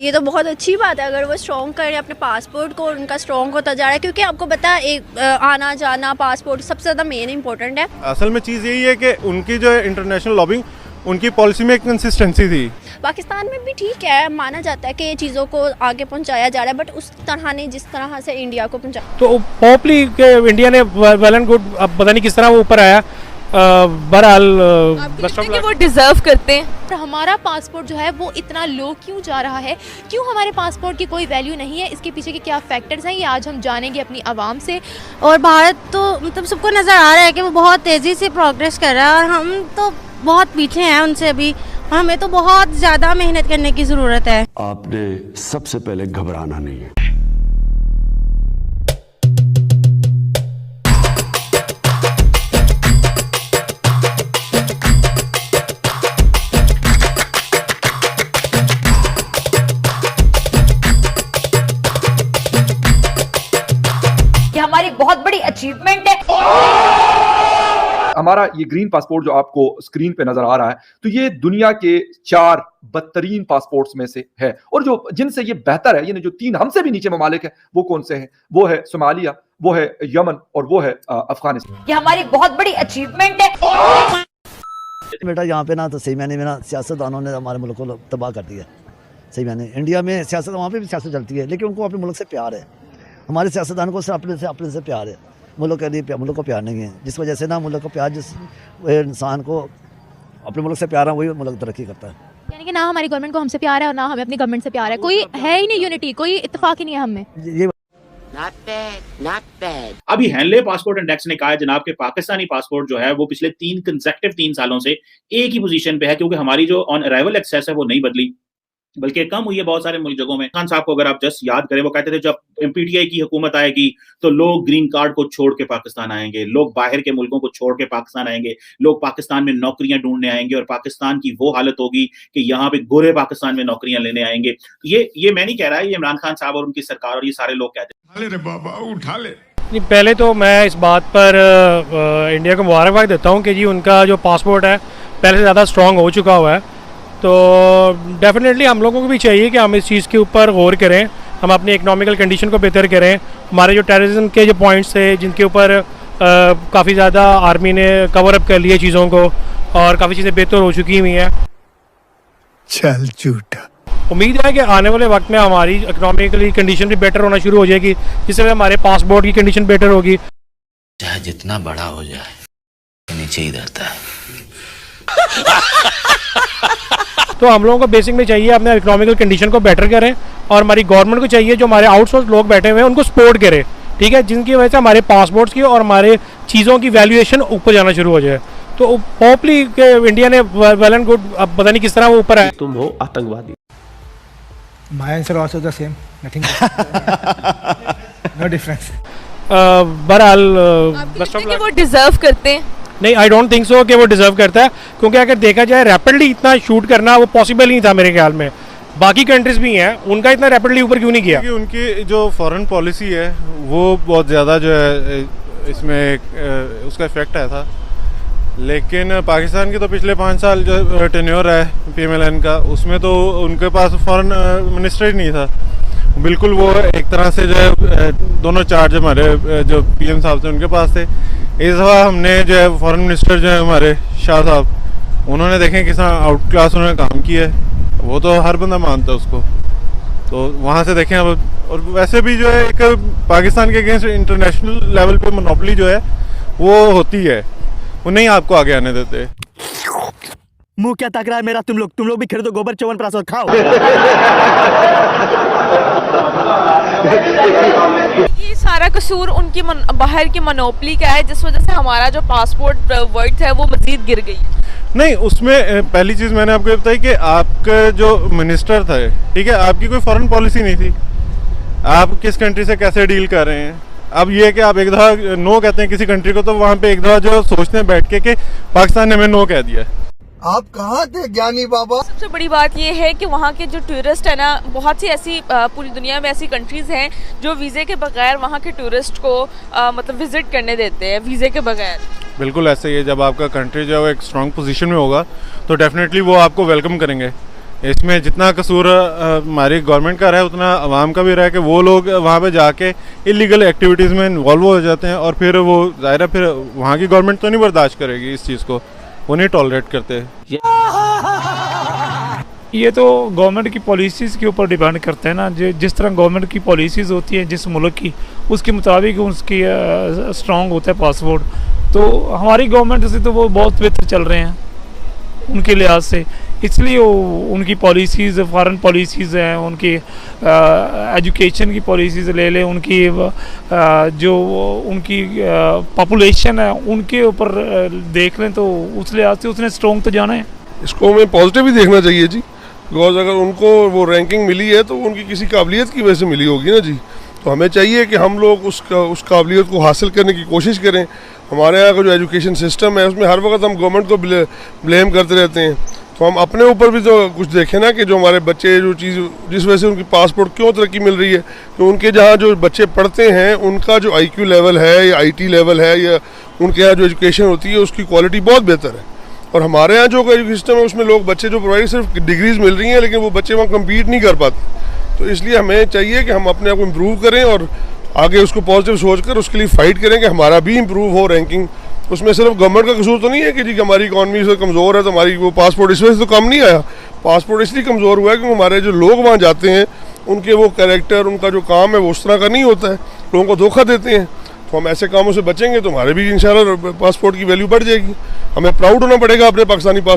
ये तो बहुत अच्छी बात है अगर वो स्ट्रॉन्ग करें अपने पासपोर्ट को, उनका स्ट्रॉन्ग होता जा रहा है, क्योंकि आपको पता है एक आना जाना पासपोर्ट सबसे ज़्यादा मेन इंपॉर्टेंट है। असल में चीज़ यही है कि उनकी जो है इंटरनेशनल लॉबिंग, उनकी पॉलिसी में एक कंसिस्टेंसी थी। पाकिस्तान में भी ठीक है, माना जाता है कि ये चीज़ों को आगे पहुंचाया जा रहा है, बट उस तरह नहीं जिस तरह से इंडिया को पहुंचाया। तो होपली इंडिया ने वेल एंड गुड, अब पता नहीं किस तरह वो ऊपर आया। बहरहाल वो डिजर्व करते हैं। तो हमारा पासपोर्ट जो है वो इतना लो क्यों जा रहा है, क्यों हमारे पासपोर्ट की कोई वैल्यू नहीं है, इसके पीछे के क्या फैक्टर्स हैं, ये आज हम जानेंगे अपनी आवाम से। और भारत तो मतलब सबको नज़र आ रहा है कि वो बहुत तेज़ी से प्रोग्रेस कर रहा है और हम तो बहुत पीछे हैं उनसे अभी। हमें तो बहुत ज़्यादा मेहनत करने की ज़रूरत है। आपने सबसे पहले घबराना नहीं है। हमारी बहुत बड़ी अचीवमेंट है। हमारा ये ग्रीन पासपोर्ट जो आपको स्क्रीन पे नजर आ रहा है, तो ये दुनिया के 4 बदतरीन पासपोर्ट्स में से है। और जो जिनसे ये बेहतर है, ये जो 3 हमसे भी नीचे ममालिक है, वो कौन से हैं? वो है सोमालिया, वो है यमन और वो है अफगानिस्तान। ये हमारी बहुत बड़ी अचीवमेंट है। बेटा यहाँ पे ना तो सही मैंने में ना सियासतदानों ने हमारे मुल्क को तबाह कर दिया। सही मैंने इंडिया में सियासत, वहाँ पे भी सियासत चलती है, लेकिन उनको अपने मुल्क से प्यार है। हमारे सियासतदान को अपने से प्यार है, मुल्क के लिए मुल्क को प्यार नहीं है। जिस वजह से ना मुल्क को प्यार, जिस इंसान को अपने मुल्क से प्यार है वही मुल्क तरक्की करता है। यानी कि ना हमारी गवर्नमेंट को हमसे प्यार है और ना हमें अपनी गवर्नमेंट से प्यार है, कोई है ही नहीं यूनिटी, कोई इत्तेफाक ही नहीं है हमें। ये Not bad. अभी हेनले पासपोर्ट इंडेक्स ने कहा है जनाब के पाकिस्तानी पासपोर्ट जो है वो पिछले 3 सालों से एक ही पोजीशन पे है, क्योंकि हमारी जो ऑन अराइवल एक्सेस है वो नहीं बदली बल्कि कम हुई है बहुत सारे मुल्क जगहों में। खान साहब को अगर आप जस्ट याद करें, वो कहते थे जब पीटीआई की हुकूमत आएगी तो लोग ग्रीन कार्ड को छोड़ के पाकिस्तान आएंगे, लोग बाहर के मुल्कों को छोड़ के पाकिस्तान आएंगे, लोग पाकिस्तान में नौकरियां ढूंढने आएंगे और पाकिस्तान की वो हालत होगी कि यहाँ पे गोरे पाकिस्तान में नौकरियां लेने आएंगे। ये मैं नहीं कह रहा है, ये इमरान खान साहब और उनकी सरकार और ये सारे लोग कहते हैं। बाबा उठा ले। पहले तो मैं इस बात पर इंडिया को मुबारकबाद देता हूँ कि जी उनका जो पासपोर्ट है पहले से ज़्यादा स्ट्रॉन्ग हो चुका हुआ है। तो डेफिनेटली हम लोगों को भी चाहिए कि हम इस चीज़ के ऊपर गौर करें, हम अपनी इकोनॉमिकल कंडीशन को बेहतर करें। हमारे जो टेररिज्म के जो पॉइंट्स थे जिनके ऊपर काफ़ी ज़्यादा आर्मी ने कवर अप कर लिए चीज़ों को और काफ़ी चीज़ें बेहतर हो चुकी हुई हैं। चल झूठा। उम्मीद है कि आने वाले वक्त में हमारी इकोनॉमिकली कंडीशन भी बेटर होना शुरू हो जाएगी, जिससे हमारे पासपोर्ट की कंडीशन बेटर होगी। चाहे जितना बड़ा हो जाए नीचे ही रहता है। तो हम लोगों को बेसिक में चाहिए अपने इकोनॉमिकल कंडीशन को बेटर करें और हमारी गवर्नमेंट को चाहिए जो हमारे आउटसोर्स लोग बैठे हुए हैं उनको सपोर्ट करे, ठीक है, जिनकी वजह से हमारे पासपोर्ट्स की और हमारे चीज़ों की वैल्यूएशन ऊपर जाना शुरू हो जाए। तो होपली इंडिया ने वेल एंड गुड, अब पता नहीं किस तरह वो ऊपर आए। तुम हो आतंकवादी। My answer also the same. Nothing. No difference. बहरहाल वो डिजर्व करते हैं। नहीं, आई डोंट थिंक सो कि वो डिजर्व करता है, क्योंकि अगर देखा जाए रैपिडली इतना शूट करना वो पॉसिबल नहीं था मेरे ख्याल में। बाकी कंट्रीज भी हैं, उनका इतना रैपिडली ऊपर क्यों नहीं किया? क्योंकि उनकी जो फॉरेन पॉलिसी है वो बहुत ज़्यादा जो है इसमें उसका इफेक्ट आया था। लेकिन पाकिस्तान की तो पिछले 5 साल जो टेन्योर है PMLN का, उसमें तो उनके पास फॉरेन मिनिस्टर ही नहीं था। बिल्कुल वो एक तरह से जो है दोनों चार्ज हमारे जो PM साहब थे उनके पास थे। इस दफ़ा हमने जो है फॉरेन मिनिस्टर जो है हमारे शाह साहब, उन्होंने देखें किस आउट क्लास उन्होंने काम किया है, वो तो हर बंदा मानता है उसको। तो वहाँ से देखें अब, और वैसे भी जो है एक पाकिस्तान के अगेंस्ट इंटरनेशनल लेवल पे मोनोपोली जो है वो होती है, वो नहीं आपको आगे आने देते। मुंह क्या ताक रहा है मेरा? तुम लोग भी खरीदो गोबर चौवन प्रास और खाओ। ये सारा कसूर उनकी बाहर की मोनोपोली का है, जिस वजह से हमारा जो पासपोर्ट वर्थ है वो मजीद गिर गई। नहीं, उसमें पहली चीज़ मैंने आपको बताई कि आपका जो मिनिस्टर था, ठीक है, आपकी कोई फॉरेन पॉलिसी नहीं थी। आप किस कंट्री से कैसे डील कर रहे हैं? अब ये है कि आप एक दफ़ा नो कहते हैं किसी कंट्री को, तो वहाँ पे एक दफ़ा जो सोचते हैं बैठ के कि पाकिस्तान ने हमें नो कह दिया। आप कहाँ थे ज्ञानी बाबा? सबसे बड़ी बात ये है कि वहाँ के जो टूरिस्ट है ना, बहुत सी ऐसी पूरी दुनिया में ऐसी कंट्रीज हैं जो वीज़े के बगैर वहाँ के टूरिस्ट को मतलब विजिट करने देते हैं वीज़े के बगैर। बिल्कुल ऐसे ही है, जब आपका कंट्री जो है वो एक स्ट्रॉन्ग पोजीशन में होगा तो डेफिनेटली वो आपको वेलकम करेंगे। इसमें जितना कसूर हमारी गवर्नमेंट का रहा है उतना आवाम का भी रहा है कि वो लोग वहाँ पे जाके इलीगल एक्टिविटीज़ में इन्वॉल्व हो जाते हैं और फिर वो ज़ाहिर है फिर वहाँ की गवर्नमेंट तो नहीं बर्दाश्त करेगी इस चीज़ को, वो नहीं टॉलरेट करते। ये तो गवर्नमेंट की पॉलिसीज़ के ऊपर डिपेंड करते हैं ना, जिस तरह गवर्नमेंट की पॉलिसीज़ होती हैं जिस मुल्क की, उसके मुताबिक उसकी स्ट्रॉन्ग होता है पासपोर्ट। तो हमारी गवर्नमेंट से तो वो बहुत बेहतर चल रहे हैं उनके लिहाज से, इसलिए उनकी पॉलिसीज़, फॉरेन पॉलिसीज़ हैं, उनकी एजुकेशन की पॉलिसीज़ ले लें, उनकी जो उनकी पॉपुलेशन है उनके ऊपर देख लें, तो उस लिहाज से उसने स्ट्रॉन्ग तो जाना है। इसको हमें पॉजिटिव ही देखना चाहिए जी, बिकॉज अगर उनको वो रैंकिंग मिली है तो उनकी किसी काबिलियत की वजह से मिली होगी ना जी। तो हमें चाहिए कि हम लोग उस काबिलियत को हासिल करने की कोशिश करें। हमारे यहाँ का जो एजुकेशन सिस्टम है उसमें हर वक्त हम गवर्नमेंट को ब्लेम करते रहते हैं, तो हम अपने ऊपर भी तो कुछ देखें ना कि जो हमारे बच्चे जो चीज़ जिस वजह से उनकी पासपोर्ट क्यों तरक्की मिल रही है, तो उनके जहाँ जो बच्चे पढ़ते हैं उनका जो IQ लेवल है या IT लेवल है या उनके यहाँ जो एजुकेशन होती है उसकी क्वालिटी बहुत बेहतर है। और हमारे यहाँ जो एजुकेशन सिस्टम है उसमें लोग बच्चे जो प्रोवाइड सिर्फ डिग्रीज मिल रही हैं लेकिन वो बच्चे वहाँ कम्पीट नहीं कर पाते। तो इसलिए हमें चाहिए कि हम अपने आप को इम्प्रूव करें और आगे उसको पॉजिटिव सोचकर उसके लिए फ़ाइट करें कि हमारा भी इम्प्रूव हो रैंकिंग। उसमें सिर्फ गवर्नमेंट का कसूर तो नहीं है कि जी हमारी इकॉनमी से कमज़ोर है तो हमारी वो पासपोर्ट इस वजह से तो कम नहीं आया। पासपोर्ट इसलिए कमज़ोर हुआ है क्योंकि हमारे जो लोग वहाँ जाते हैं उनके वो कैरेक्टर, उनका जो काम है वो उस तरह का नहीं होता है, लोगों को धोखा देते हैं। तो हम ऐसे कामों से बचेंगे तो हमारे भी इंशाल्लाह पासपोर्ट की वैल्यू बढ़ जाएगी। हमें प्राउड होना पड़ेगा अपने पाकिस्तानी पासपोर्ट